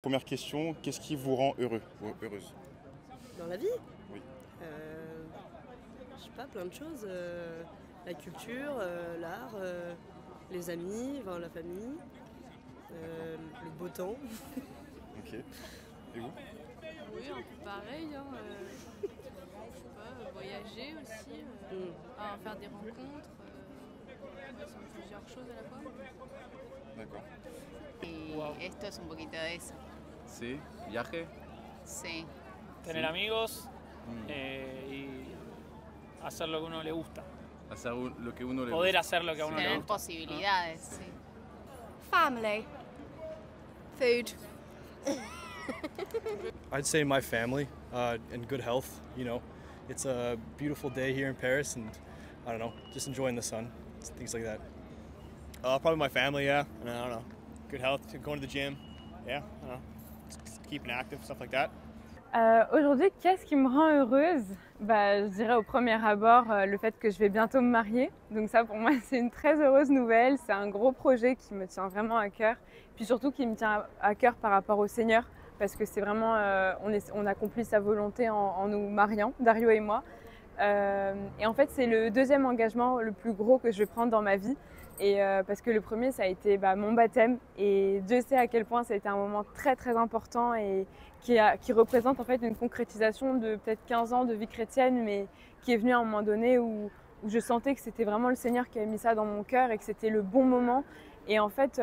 Première question, qu'est-ce qui vous rend heureux ou heureuse? Dans la vie? Oui. Je sais pas, plein de choses. La culture, l'art, les amis, enfin, la famille, le beau temps. Ok. Et vous? Oui, un peu pareil. Je sais pas, voyager aussi, faire des rencontres. Ouais, c'est plusieurs choses à la fois. D'accord. Y esto es un poquito de eso. Sí, viaje. Sí. Tener Sí. amigos y hacer lo que uno le gusta. Hacer lo que uno le Poder gusta. hacer lo que a uno le Tener gusta. posibilidades, sí. Family. Food. I'd say my family and good health. You know, it's a beautiful day here in Paris, and I don't know, just enjoying the sun, things like that. Probably my family, yeah. And I don't know, good health, going to the gym, yeah. I don't know, just keeping active, stuff like that. Aujourd'hui, qu'est-ce qui me rend heureuse? Je dirais au premier abord le fait que je vais bientôt me marier. Donc ça, pour moi, c'est une très heureuse nouvelle. C'est un gros projet qui me tient vraiment à cœur. Puis surtout qui me tient à cœur par rapport au Seigneur. Parce que c'est vraiment, on accomplit sa volonté en nous mariant, Dario et moi. Et en fait, c'est le deuxième engagement le plus gros que je vais prendre dans ma vie. Et parce que le premier, ça a été mon baptême. Et Dieu sait à quel point ça a été un moment très très important et qui représente en fait une concrétisation de peut-être 15 ans de vie chrétienne, mais qui est venue à un moment donné où je sentais que c'était vraiment le Seigneur qui avait mis ça dans mon cœur et que c'était le bon moment. Et en fait,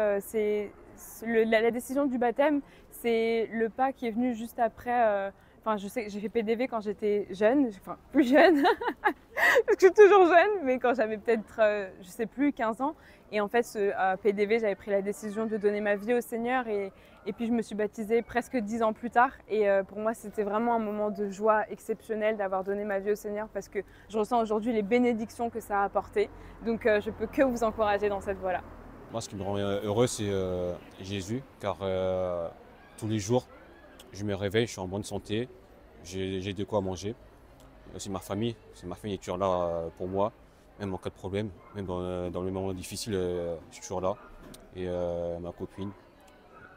la décision du baptême, c'est le pas qui est venu juste après. Je sais que j'ai fait PDV quand j'étais jeune, enfin plus jeune, parce que je suis toujours jeune, mais quand j'avais peut-être, je sais plus, 15 ans. Et en fait, à PDV, j'avais pris la décision de donner ma vie au Seigneur et puis je me suis baptisée presque 10 ans plus tard. Et pour moi, c'était vraiment un moment de joie exceptionnel d'avoir donné ma vie au Seigneur parce que je ressens aujourd'hui les bénédictions que ça a apportées. Donc je peux que vous encourager dans cette voie-là. Moi, ce qui me rend heureux, c'est Jésus, car tous les jours, je me réveille, je suis en bonne santé, j'ai de quoi manger. C'est ma famille qui est toujours là pour moi, même en cas de problème, même dans les moments difficiles, je suis toujours là. Et ma copine,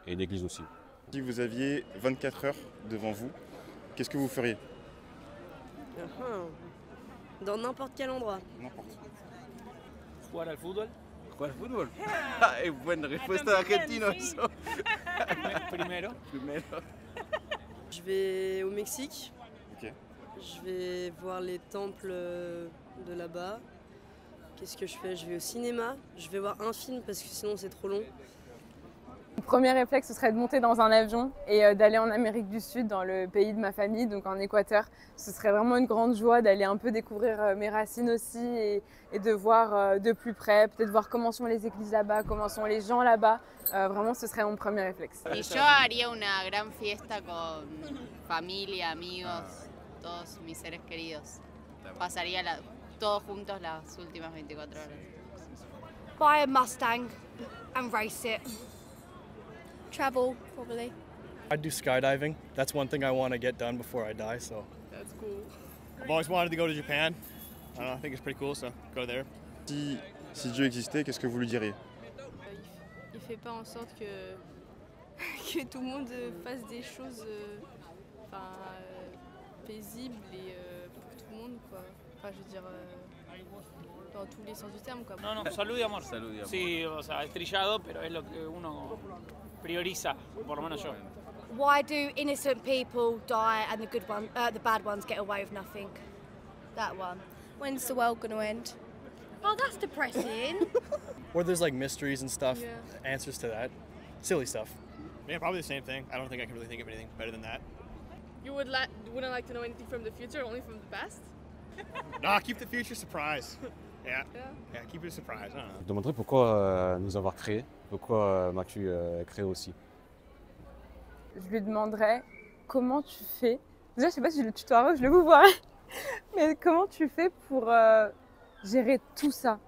et l'église aussi. Si vous aviez 24 heures devant vous, qu'est-ce que vous feriez? Dans n'importe quel endroit. N'importe. Jugar al fútbol. ¿Jugar fútbol? Es buena respuesta de argentino eso. Primero. Primero. Je vais au Mexique. Ok. Je vais voir les temples de là-bas. Qu'est-ce que je fais? Je vais au cinéma. Je vais voir un film parce que sinon c'est trop long. Le premier réflexe, ce serait de monter dans un avion et d'aller en Amérique du Sud, dans le pays de ma famille, donc en Équateur. Ce serait vraiment une grande joie d'aller un peu découvrir mes racines aussi et de voir de plus près, peut-être voir comment sont les églises là-bas, comment sont les gens là-bas. Vraiment, ce serait mon premier réflexe. Y yo haría una gran fiesta con familia, amigos, todos mis seres queridos. Pasaría todos juntos las últimas 24 horas. Buy a Mustang and race it. Travel, probably. I'd do skydiving. That's one thing I want to get done before I die. So That's cool. I've always wanted to go to Japan. I don't know, I think it's pretty cool, so go there. Si Dieu existait, qu'est-ce que vous lui diriez? Il fait pas en sorte que tout le monde fasse des choses paisibles et pour tout le monde, quoi. Enfin, je veux dire, dans tous les sens du terme, quoi. No, salud y amor. Salud y amor. Sí, o sea, es trillado, pero es lo que uno prioriza, por lo menos yo. Why do innocent people die and the bad ones get away with nothing? That one. When's the world gonna end? Oh, that's depressing. where there's like mysteries and stuff, Yeah. answers to that, silly stuff. Yeah, probably the same thing. I don't think I can really think of anything better than that. You wouldn't like to know anything from the future, only from the past? Nah, keep the future surprise. Yeah. Yeah. Yeah, keep it a surprise. I don't know. Je me demanderais pourquoi nous avoir créés, pourquoi m'as-tu créé aussi. Je lui demanderais comment tu fais. Déjà, je sais pas si je le tutoierai ou je le vous vois, mais comment tu fais pour gérer tout ça?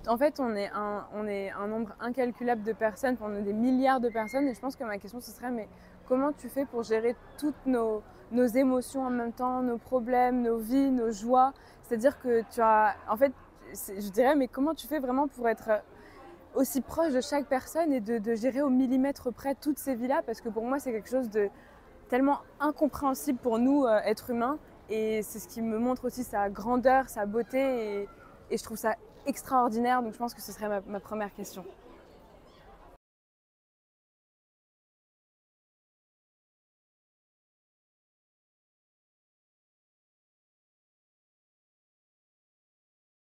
En fait, on est un nombre incalculable de personnes, on est des milliards de personnes, et je pense que ma question ce serait mais comment tu fais pour gérer toutes nos émotions en même temps, nos problèmes, nos vies, nos joies? C'est-à-dire que tu as, en fait, je dirais mais comment tu fais vraiment pour être aussi proche de chaque personne et de gérer au millimètre près toutes ces vies-là, parce que pour moi c'est quelque chose de tellement incompréhensible pour nous, êtres humains, et c'est ce qui me montre aussi sa grandeur, sa beauté, et je trouve ça extraordinaire, donc je pense que ce serait ma première question.